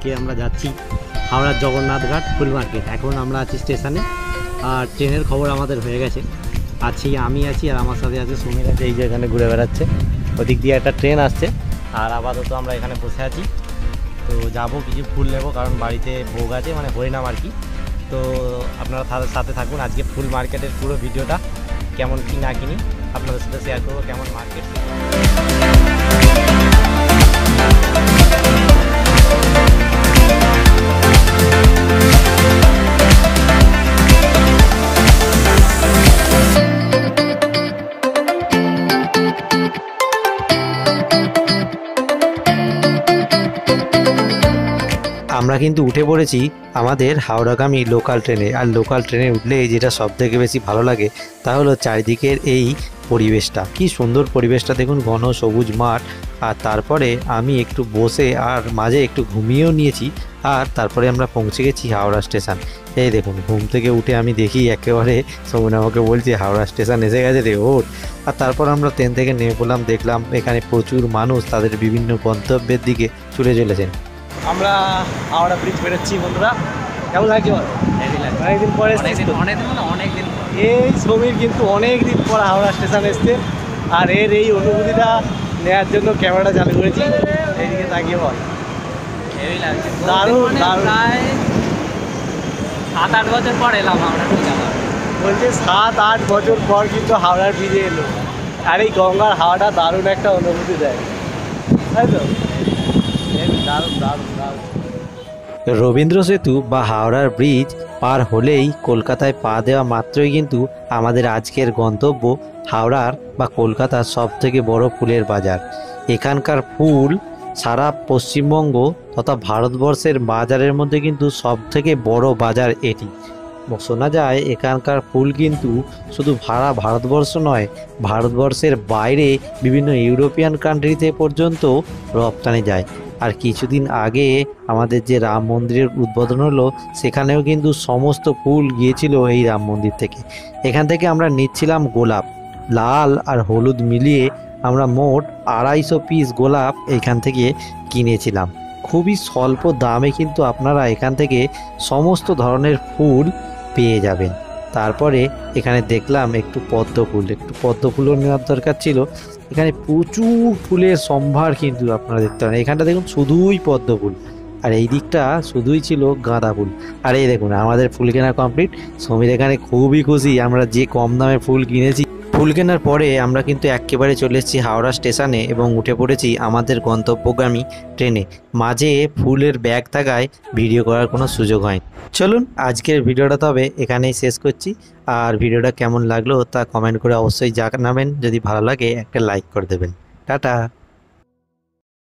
আজকে আমরা যাচ্ছি হাওড়ার জগন্নাথ ঘাট ফুল মার্কেট। এখন আমরা আছি স্টেশনে, আর ট্রেনের খবর আমাদের হয়ে গেছে। আমি আছি আর আমার সাথে আছে সুমির আছে, এই যে এখানে ঘুরে বেড়াচ্ছে। ওদিক দিয়ে একটা ট্রেন আসছে, আর আপাতত আমরা এখানে বসে আছি। তো যাবো, কিছু ফুল নেবো, কারণ বাড়িতে ভোগ আছে, মানে হরিনাম আর কি। তো আপনারা তাদের সাথে থাকুন। আজকে ফুল মার্কেটের পুরো ভিডিওটা কেমন কি না কিনি আপনাদের সাথে শেয়ার করবো, কেমন মার্কেট। আমরা কিন্তু উঠে পড়েছি আমাদের হাওড়াগামী লোকাল ট্রেনে। আর লোকাল ট্রেনে উঠলে যেটা সবথেকে বেশি ভালো লাগে তা হলো চারিদিকের এই পরিবেশটা। কি সুন্দর পরিবেশটা দেখুন, ঘন সবুজ মাঠ। আর তারপরে আমি একটু বসে আর মাঝে একটু ঘুমিয়েও নিয়েছি। আর তারপরে আমরা পৌঁছে গেছি হাওড়া স্টেশন। এই দেখুন, ঘুম থেকে উঠে আমি দেখি একেবারে সৌন আমাকে বলছি হাওড়া স্টেশন এসে গেছে রে, ওঠ। আর তারপর আমরা ট্রেন থেকে নেমে পড়লাম। দেখলাম এখানে প্রচুর মানুষ তাদের বিভিন্ন গন্তব্যের দিকে ছুটে চলেছেন। আমরা হাওড়া ব্রিজ বেরোচ্ছি বন্ধুরা। কেমন লাগছে? অনেকদিন পরে, অনেকদিন এই ছবির কিন্তু অনেকদিন পর হাওড়া স্টেশন এসছে। আর এর এই অনুভূতিটা নেওয়ার জন্য ক্যামেরাটা চালু করেছি। এইদিকে তাকিয়ে বল, দারুণ দারুণ। 7-8 বছর পর এলাম হাওড়া ব্রিজ। বলছে 7-8 বছর পর কিন্তু হাওড়ার ব্রিজে এলো। আর এই গঙ্গার হাওয়াটা দারুণ একটা অনুভূতি দেয়, তাই তো? রবীন্দ্র সেতু বা হাওড়ার ব্রিজ পার হলেই, কলকাতায় পা দেওয়া মাত্রই কিন্তু আমাদের আজকের গন্তব্য হাওড়ার বা কলকাতার সবথেকে বড় ফুলের বাজার। এখানকার ফুল সারা পশ্চিমবঙ্গ তথা ভারতবর্ষের বাজারের মধ্যে কিন্তু সবথেকে বড় বাজার এটি। শোনা যায় এখানকার ফুল কিন্তু শুধু ভারতবর্ষ নয়, ভারতবর্ষের বাইরে বিভিন্ন ইউরোপিয়ান কান্ট্রিতে পর্যন্ত রপ্তানি যায়। আর কিছুদিন আগে আমাদের যে রাম মন্দিরের উদ্বোধন হলো, সেখানেও কিন্তু সমস্ত ফুল গিয়েছিল এই রাম মন্দির থেকে। এখান থেকে আমরা নিচ্ছিলাম গোলাপ, লাল আর হলুদ মিলিয়ে আমরা মোট 250 পিস গোলাপ এখান থেকে কিনেছিলাম। খুবই স্বল্প দামে কিন্তু আপনারা এখান থেকে সমস্ত ধরনের ফুল পেয়ে যাবেন। তারপরে এখানে দেখলাম একটু পদ্ম ফুলও নেওয়ার দরকার ছিল। এখানে প্রচুর ফুলের সম্ভার কিন্তু আপনারা দেখতে পারেন। এখানটা দেখুন শুধুই পদ্ম ফুল, আর এই দিকটা শুধুই ছিল গাঁদা ফুল। আর এই দেখুন আমাদের ফুল কেনা কমপ্লিট। সমীর এখানে খুবই খুশি আমরা যে কম দামে ফুল কিনেছি। ফুল কেনার পরে আমরা কিন্তু একেবারে চলে এসেছি হাওড়া স্টেশনে এবং উঠে পড়েছি আমাদের গন্তব্যগামী ট্রেনে। মাঝে ফুলের ব্যাগ থাকায় ভিডিও করার কোনো সুযোগ হয়নি। চলুন আজকের ভিডিওটা তবে এখানেই শেষ করছি। আর ভিডিওটা কেমন লাগলো তা কমেন্ট করে অবশ্যই জানাবেন। যদি ভালো লাগে একটা লাইক করে দেবেন। টাটা।